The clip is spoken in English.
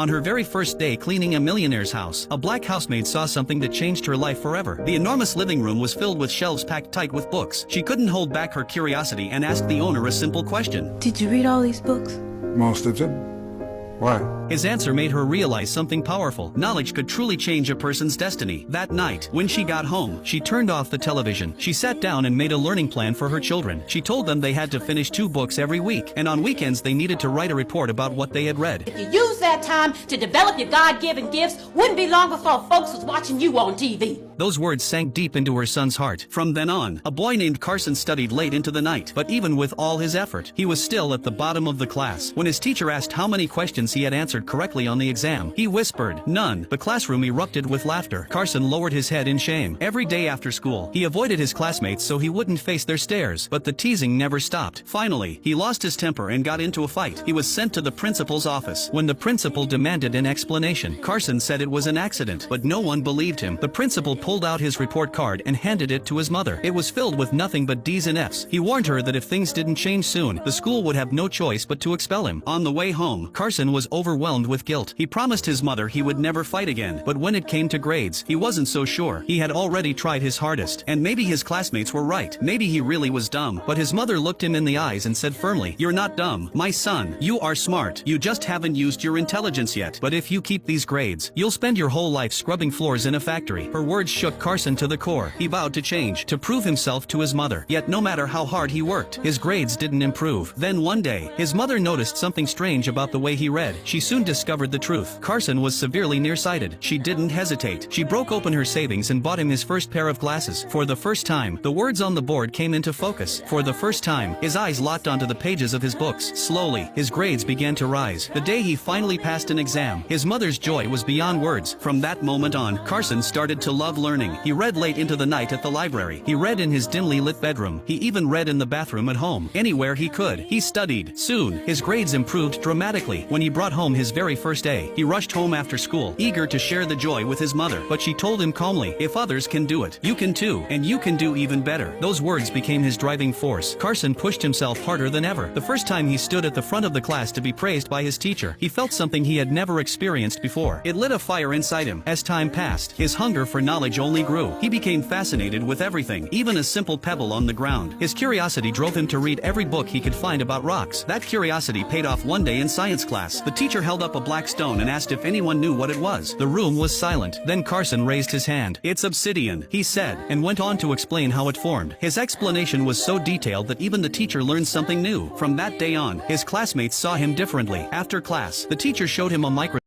On her very first day cleaning a millionaire's house, a black housemaid saw something that changed her life forever. The enormous living room was filled with shelves packed tight with books. She couldn't hold back her curiosity and asked the owner a simple question. Did you read all these books? Most of them. Why? His answer made her realize something powerful. Knowledge could truly change a person's destiny. That night, when she got home, she turned off the television. She sat down and made a learning plan for her children. She told them they had to finish 2 books every week, and on weekends they needed to write a report about what they had read. If you use that time to develop your God-given gifts, wouldn't be long before folks was watching you on TV. Those words sank deep into her son's heart. From then on, a boy named Carson studied late into the night, but even with all his effort, he was still at the bottom of the class. When his teacher asked how many questions he had answered correctly on the exam, he whispered, "None." The classroom erupted with laughter. Carson lowered his head in shame. Every day after school, he avoided his classmates so he wouldn't face their stares, but the teasing never stopped. Finally, he lost his temper and got into a fight. He was sent to the principal's office. When the principal demanded an explanation, Carson said it was an accident, but no one believed him. The principal pulled out his report card and handed it to his mother. It was filled with nothing but D's and F's. He warned her that if things didn't change soon, the school would have no choice but to expel him. On the way home, Carson was overwhelmed with guilt. He promised his mother he would never fight again, but when it came to grades, he wasn't so sure. He had already tried his hardest, and maybe his classmates were right. Maybe he really was dumb, but his mother looked him in the eyes and said firmly, "You're not dumb, my son. You are smart. You just haven't used your intelligence yet. But if you keep these grades, you'll spend your whole life scrubbing floors in a factory." Her words shook Carson to the core. He vowed to change, to prove himself to his mother. Yet no matter how hard he worked, his grades didn't improve. Then one day, his mother noticed something strange about the way he read. She soon discovered the truth. Carson was severely nearsighted. She didn't hesitate. She broke open her savings and bought him his first pair of glasses. For the first time, the words on the board came into focus. For the first time, his eyes locked onto the pages of his books. Slowly, his grades began to rise. The day he finally passed an exam, his mother's joy was beyond words. From that moment on, Carson started to love learning. He read late into the night at the library. He read in his dimly lit bedroom. He even read in the bathroom at home. Anywhere he could, he studied. Soon, his grades improved dramatically. When he brought home his very first A, he rushed home after school, eager to share the joy with his mother. But she told him calmly, "If others can do it, you can too, and you can do even better." Those words became his driving force. Carson pushed himself harder than ever. The first time he stood at the front of the class to be praised by his teacher, he felt something he had never experienced before. It lit a fire inside him. As time passed, his hunger for knowledge only grew. He became fascinated with everything, even a simple pebble on the ground. His curiosity drove him to read every book he could find about rocks. That curiosity paid off one day in science class. The teacher held up a black stone and asked if anyone knew what it was. The room was silent. Then Carson raised his hand. "It's obsidian," he said, and went on to explain how it formed. His explanation was so detailed that even the teacher learned something new. From that day on, his classmates saw him differently. After class, the teacher showed him a microscope.